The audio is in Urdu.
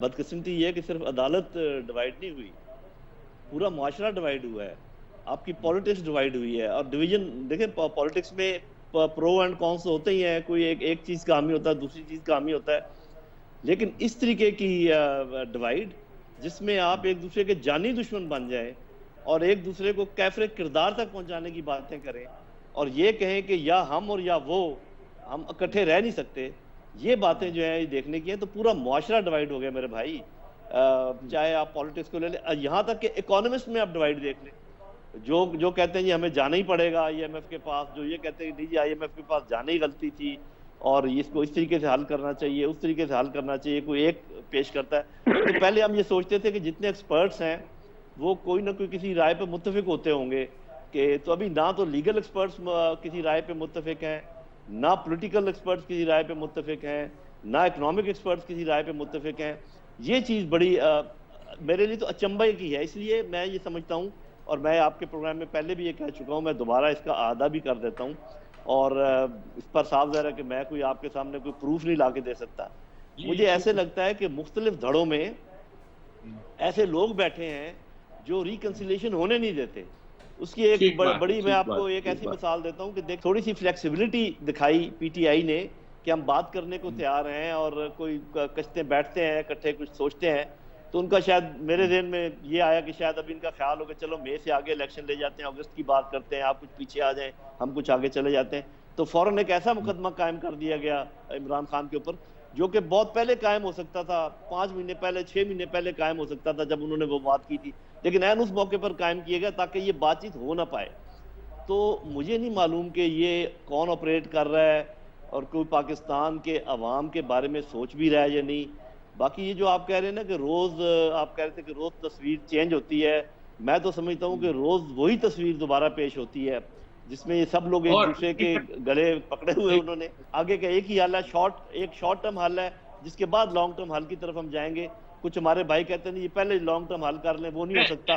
بدقسمتی یہ ہے کہ صرف عدالت ڈیوائیڈ نہیں ہوئی، پورا معاشرہ ڈیوائیڈ ہوا ہے، آپ کی پالیٹکس ڈیوائیڈ ہوئی ہے. اور ڈویژن دیکھیں، پالیٹکس میں پرو اینڈ کونس ہوتے ہی ہیں، کوئی ایک چیز کا حامی ہوتا ہے، دوسری چیز کا حامی ہوتا ہے، لیکن اس طریقے کی ڈیوائیڈ جس میں آپ ایک دوسرے کے جانی دشمن بن جائیں اور ایک دوسرے کو کیفر کردار تک پہنچانے کی باتیں کریں اور یہ کہیں کہ یا ہم اور یا وہ، ہم اکٹھے رہ نہیں سکتے، یہ باتیں جو ہیں یہ دیکھنے کی ہیں. تو پورا معاشرہ ڈیوائیڈ ہو گیا میرے بھائی. چاہے آپ پالیٹکس کو لے لیں، یہاں تک کہ اکانومسٹ میں آپ ڈیوائیڈ دیکھ لیں. جو کہتے ہیں جی ہمیں جانا ہی پڑے گا آئی ایم ایف کے پاس، جو یہ کہتے ہیں کہ نہیں جی آئی ایم ایف کے پاس جانا ہی غلطی تھی اور اس کو اس طریقے سے حل کرنا چاہیے، اس طریقے سے حل کرنا چاہیے، کوئی ایک پیش کرتا ہے. تو پہلے ہم یہ سوچتے تھے کہ جتنے ایکسپرٹس ہیں وہ کوئی نہ کوئی کسی رائے پہ متفق ہوتے ہوں گے، کہ تو ابھی نہ تو لیگل ایکسپرٹس کسی رائے پہ متفق ہیں، نہ پولیٹیکل ایکسپرٹس کسی رائے پہ متفق ہیں، نہ اکنامک ایکسپرٹس کسی رائے پہ متفق ہیں. یہ چیز بڑی میرے لیے تو اچنبھے کی ہے. اس لیے میں یہ سمجھتا ہوں، اور میں آپ کے پروگرام میں پہلے بھی یہ کہہ چکا ہوں، میں دوبارہ اس کا اعادہ بھی کر دیتا ہوں، اور اس پر صاف ظاہر ہے کہ میں کوئی آپ کے سامنے کوئی پروف نہیں لا کے دے سکتا. جی مجھے ایسے بالکل. لگتا ہے کہ مختلف دھڑوں میں ایسے لوگ بیٹھے ہیں جو ریکنسیلیشن ہونے نہیں دیتے. اس کی ایک ٹھیک بات ہے, بڑی، میں ٹھیک آپ کو بات ایک ٹھیک ایسی بات مثال دیتا ہوں کہ دیکھ تھوڑی سی فلیکسیبلٹی دکھائی پی ٹی آئی نے کہ ہم بات کرنے کو تیار ہیں اور کوئی کشتے بیٹھتے ہیں اکٹھے کچھ سوچتے ہیں. تو ان کا شاید میرے ذہن میں یہ آیا کہ شاید ابھی ان کا خیال ہو کہ چلو مئی سے آگے الیکشن لے جاتے ہیں، اگست کی بات کرتے ہیں، آپ کچھ پیچھے آ جائیں، ہم کچھ آگے چلے جاتے ہیں. تو فوراً ایک ایسا مقدمہ قائم کر دیا گیا عمران خان کے اوپر جو کہ بہت پہلے قائم ہو سکتا تھا، 5 مہینے پہلے، 6 مہینے پہلے قائم ہو سکتا تھا جب انہوں نے وہ بات کی تھی، لیکن عین اس موقع پر قائم کیے گیا تاکہ یہ بات چیت ہو نہ پائے. تو مجھے نہیں معلوم کہ یہ کون آپریٹ کر رہا ہے اور کوئی پاکستان کے عوام کے بارے میں سوچ بھی رہا ہے یا نہیں. باقی یہ جو آپ کہہ رہے ہیں نا کہ روز آپ کہہ رہے تھے کہ روز تصویر چینج ہوتی ہے، میں تو سمجھتا ہوں کہ روز وہی تصویر دوبارہ پیش ہوتی ہے جس میں یہ سب لوگ ایک اور دوسرے کے گلے پکڑے ہوئے ایک انہوں نے. آگے کا ایک ہی حل ہے، ایک شارٹ ٹرم حل ہے، جس کے بعد لانگ ٹرم حل کی طرف ہم جائیں گے. کچھ ہمارے بھائی کہتے ہیں یہ پہلے لانگ ٹرم حل کر لیں، وہ نہیں ہو سکتا.